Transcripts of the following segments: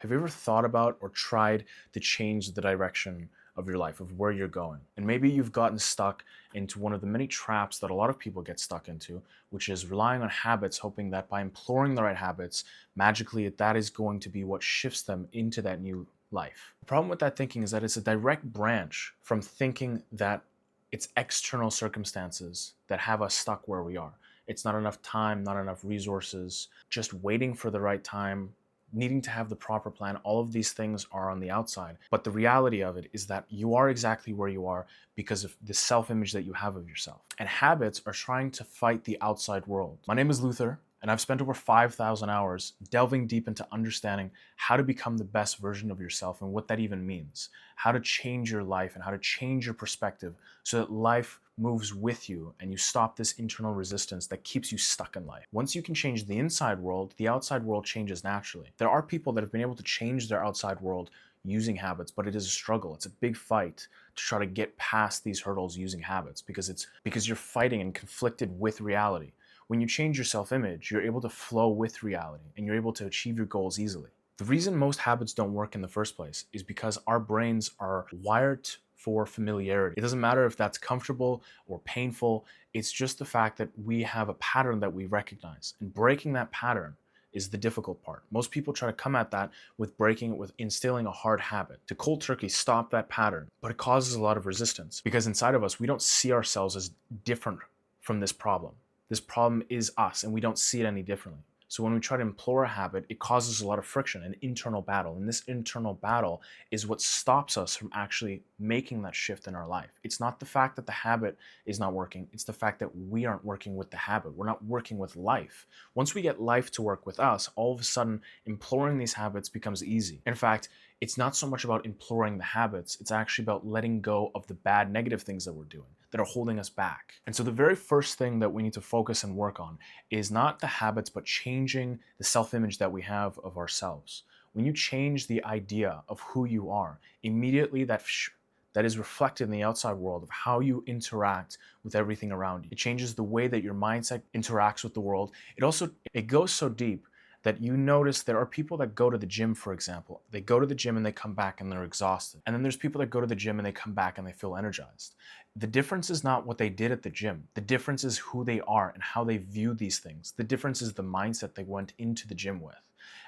Have you ever thought about or tried to change the direction of your life, of where you're going? And maybe you've gotten stuck into one of the many traps that a lot of people get stuck into, which is relying on habits, hoping that by employing the right habits, magically that is going to be what shifts them into that new life. The problem with that thinking is that it's a direct branch from thinking that it's external circumstances that have us stuck where we are. It's not enough time, not enough resources, just waiting for the right time, needing to have the proper plan. All of these things are on the outside. But the reality of it is that you are exactly where you are because of the self-image that you have of yourself. And habits are trying to fight the outside world. My name is Luther, and I've spent over 5,000 hours delving deep into understanding how to become the best version of yourself and what that even means, how to change your life and how to change your perspective so that life moves with you and you stop this internal resistance that keeps you stuck in life. Once you can change the inside world, the outside world changes naturally. There are people that have been able to change their outside world using habits, but it is a struggle. It's a big fight to try to get past these hurdles using habits because you're fighting and conflicted with reality. When you change your self-image, you're able to flow with reality and you're able to achieve your goals easily. The reason most habits don't work in the first place is because our brains are wired for familiarity. It doesn't matter if that's comfortable or painful, it's just the fact that we have a pattern that we recognize. And breaking that pattern is the difficult part. Most people try to come at that with breaking it, with instilling a hard habit to cold turkey stop that pattern, but it causes a lot of resistance because inside of us, we don't see ourselves as different from this problem. This problem is us and we don't see it any differently. So when we try to implore a habit, it causes a lot of friction, an internal battle. And this internal battle is what stops us from actually making that shift in our life. It's not the fact that the habit is not working. It's the fact that we aren't working with the habit. We're not working with life. Once we get life to work with us, all of a sudden, imploring these habits becomes easy. In fact, it's not so much about imploring the habits. It's actually about letting go of the bad, negative things that we're doing that are holding us back. And so the very first thing that we need to focus and work on is not the habits, but changing the self-image that we have of ourselves. When you change the idea of who you are, immediately that is reflected in the outside world of how you interact with everything around you. It changes the way that your mindset interacts with the world. It goes so deep that you notice there are people that go to the gym, for example. They go to the gym and they come back and they're exhausted. And then there's people that go to the gym and they come back and they feel energized. The difference is not what they did at the gym. The difference is who they are and how they view these things. The difference is the mindset they went into the gym with.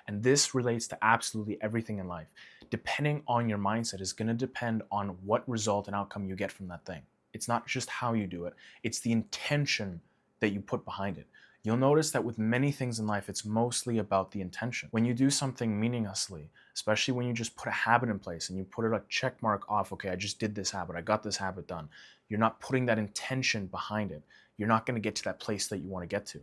And this relates to absolutely everything in life. Depending on your mindset is going to depend on what result and outcome you get from that thing. It's not just how you do it, it's the intention that you put behind it. You'll notice that with many things in life, it's mostly about the intention. When you do something meaninglessly, especially when you just put a habit in place and you put it a check mark off, okay, I just did this habit, I got this habit done. You're not putting that intention behind it. You're not going to get to that place that you want to get to.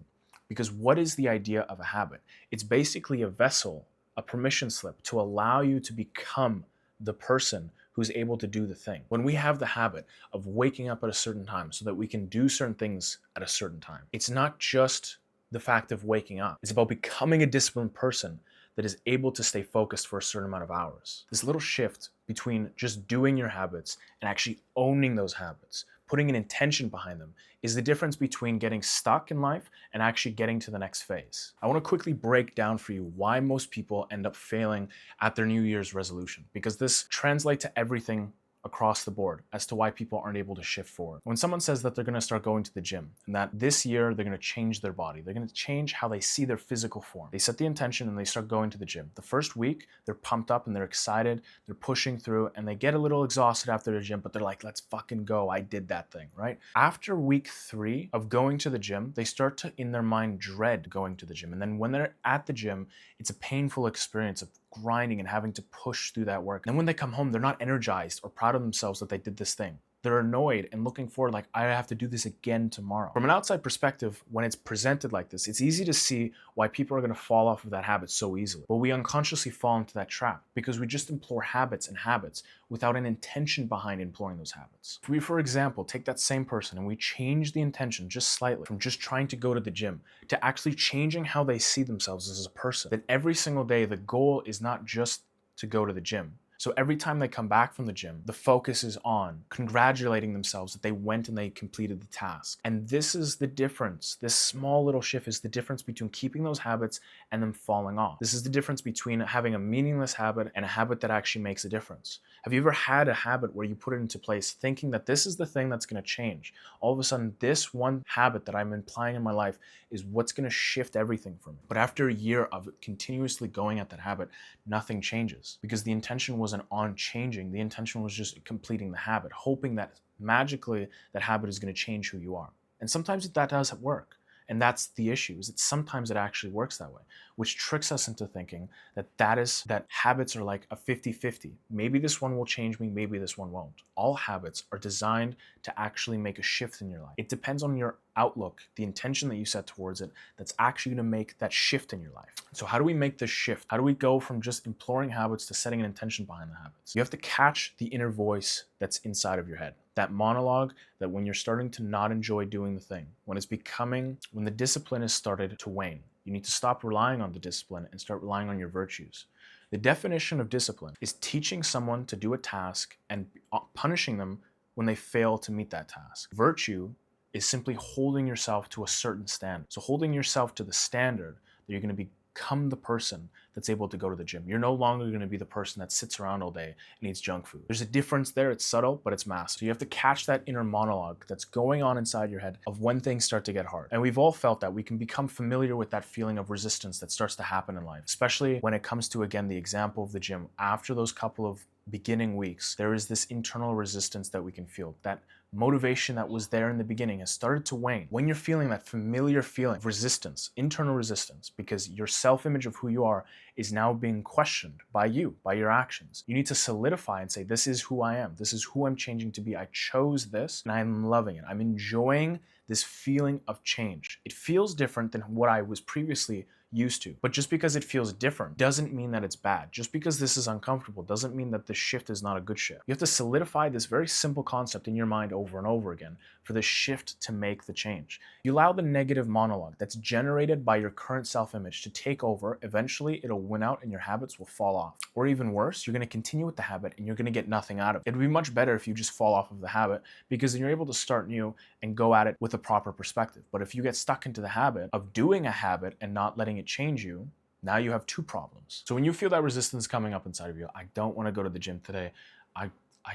Because what is the idea of a habit? It's basically a vessel, a permission slip to allow you to become the person who's able to do the thing. When we have the habit of waking up at a certain time so that we can do certain things at a certain time, it's not just the fact of waking up. It's about becoming a disciplined person that is able to stay focused for a certain amount of hours. This little shift between just doing your habits and actually owning those habits, putting an intention behind them, is the difference between getting stuck in life and actually getting to the next phase. I want to quickly break down for you why most people end up failing at their New Year's resolution, because this translates to everything across the board as to why people aren't able to shift forward. When someone says that they're going to start going to the gym and that this year they're going to change their body, they're going to change how they see their physical form. They set the intention and they start going to the gym. The first week, they're pumped up and they're excited, they're pushing through, and they get a little exhausted after the gym, but they're like, let's fucking go, I did that thing, right? After week 3 of going to the gym, they start to, in their mind, dread going to the gym. And then when they're at the gym, it's a painful experience of grinding and having to push through that work. And when they come home, they're not energized or proud of themselves that they did this thing. They're annoyed and looking forward like, I have to do this again tomorrow. From an outside perspective, when it's presented like this, it's easy to see why people are going to fall off of that habit so easily. But we unconsciously fall into that trap because we just implore habits and habits without an intention behind imploring those habits. If we, for example, take that same person and we change the intention just slightly from just trying to go to the gym to actually changing how they see themselves as a person, then every single day the goal is not just to go to the gym. So every time they come back from the gym, the focus is on congratulating themselves that they went and they completed the task. And this is the difference. This small little shift is the difference between keeping those habits and them falling off. This is the difference between having a meaningless habit and a habit that actually makes a difference. Have you ever had a habit where you put it into place thinking that this is the thing that's going to change? All of a sudden, this one habit that I'm applying in my life is what's going to shift everything for me. But after a year of continuously going at that habit, nothing changes because the intention wasn't on changing. The intention was just completing the habit, hoping that magically that habit is going to change who you are. And sometimes that does work. And that's the issue, is that sometimes it actually works that way, which tricks us into thinking that habits are like a 50-50. Maybe this one will change me, maybe this one won't. All habits are designed to actually make a shift in your life. It depends on your outlook, the intention that you set towards it, that's actually going to make that shift in your life. So how do we make this shift? How do we go from just imploring habits to setting an intention behind the habits? You have to catch the inner voice that's inside of your head. That monologue that when you're starting to not enjoy doing the thing, when the discipline has started to wane, you need to stop relying on the discipline and start relying on your virtues. The definition of discipline is teaching someone to do a task and punishing them when they fail to meet that task. Virtue is simply holding yourself to a certain standard. So holding yourself to the standard that you're going to become the person that's able to go to the gym. You're no longer going to be the person that sits around all day and eats junk food. There's a difference there. It's subtle, but it's massive. So you have to catch that inner monologue that's going on inside your head of when things start to get hard. And we've all felt that. We can become familiar with that feeling of resistance that starts to happen in life, especially when it comes to, again, the example of the gym. After those couple of beginning weeks, there is this internal resistance that we can feel. That motivation that was there in the beginning has started to wane. When you're feeling that familiar feeling of resistance, internal resistance, because your self-image of who you are is now being questioned by you, by your actions. You need to solidify and say, this is who I am. This is who I'm changing to be. I chose this and I'm loving it. I'm enjoying this feeling of change. It feels different than what I was previously used to. But just because it feels different doesn't mean that it's bad. Just because this is uncomfortable doesn't mean that the shift is not a good shift. You have to solidify this very simple concept in your mind over and over again for the shift to make the change. You allow the negative monologue that's generated by your current self-image to take over. Eventually, it'll win out and your habits will fall off. Or even worse, you're going to continue with the habit and you're going to get nothing out of it. It'd be much better if you just fall off of the habit, because then you're able to start new and go at it with a proper perspective. But if you get stuck into the habit of doing a habit and not letting it change you, now you have two problems. So when you feel that resistance coming up inside of you, I don't want to go to the gym today, I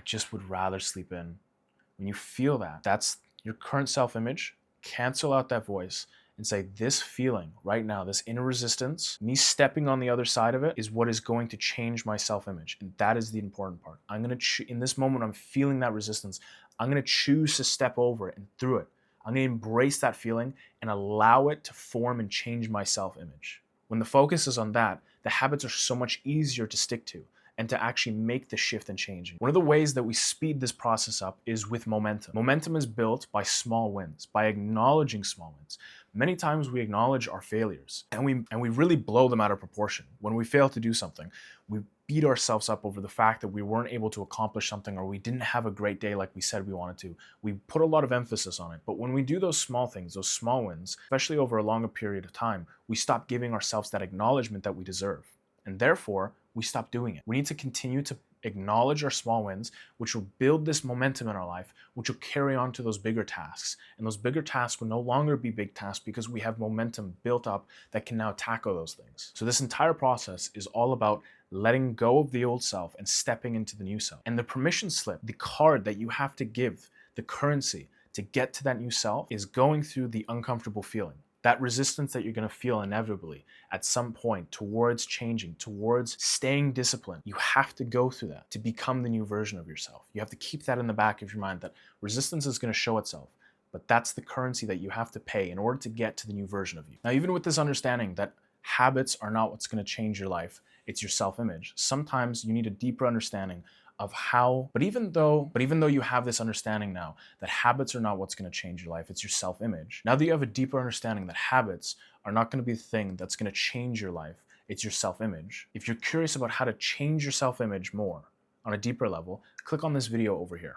just would rather sleep in. When you feel that, that's your current self-image. Cancel out that voice and say, this feeling right now, this inner resistance, me stepping on the other side of it is what is going to change my self-image. And that is the important part. I'm going to, in this moment, I'm feeling that resistance. I'm going to choose to step over it and through it. I'm going to embrace that feeling and allow it to form and change my self-image. When the focus is on that, the habits are so much easier to stick to and to actually make the shift and change. One of the ways that we speed this process up is with momentum. Momentum is built by small wins, by acknowledging small wins. Many times we acknowledge our failures and we really blow them out of proportion. When we fail to do something, we beat ourselves up over the fact that we weren't able to accomplish something, or we didn't have a great day like we said we wanted to. We put a lot of emphasis on it. But when we do those small things, those small wins, especially over a longer period of time, we stop giving ourselves that acknowledgement that we deserve. And therefore, we stop doing it. We need to continue to acknowledge our small wins, which will build this momentum in our life, which will carry on to those bigger tasks. And those bigger tasks will no longer be big tasks because we have momentum built up that can now tackle those things. So this entire process is all about letting go of the old self and stepping into the new self. And the permission slip, the card that you have to give, the currency to get to that new self, is going through the uncomfortable feeling. That resistance that you're going to feel inevitably at some point towards changing, towards staying disciplined. You have to go through that to become the new version of yourself. You have to keep that in the back of your mind, that resistance is going to show itself. But that's the currency that you have to pay in order to get to the new version of you. Now, even with this understanding that habits are not what's going to change your life, it's your self-image. Sometimes you need a deeper understanding of how, but even though you have this understanding now that habits are not what's going to change your life, it's your self-image. Now that you have a deeper understanding that habits are not going to be the thing that's going to change your life, it's your self-image. If you're curious about how to change your self-image more on a deeper level, click on this video over here.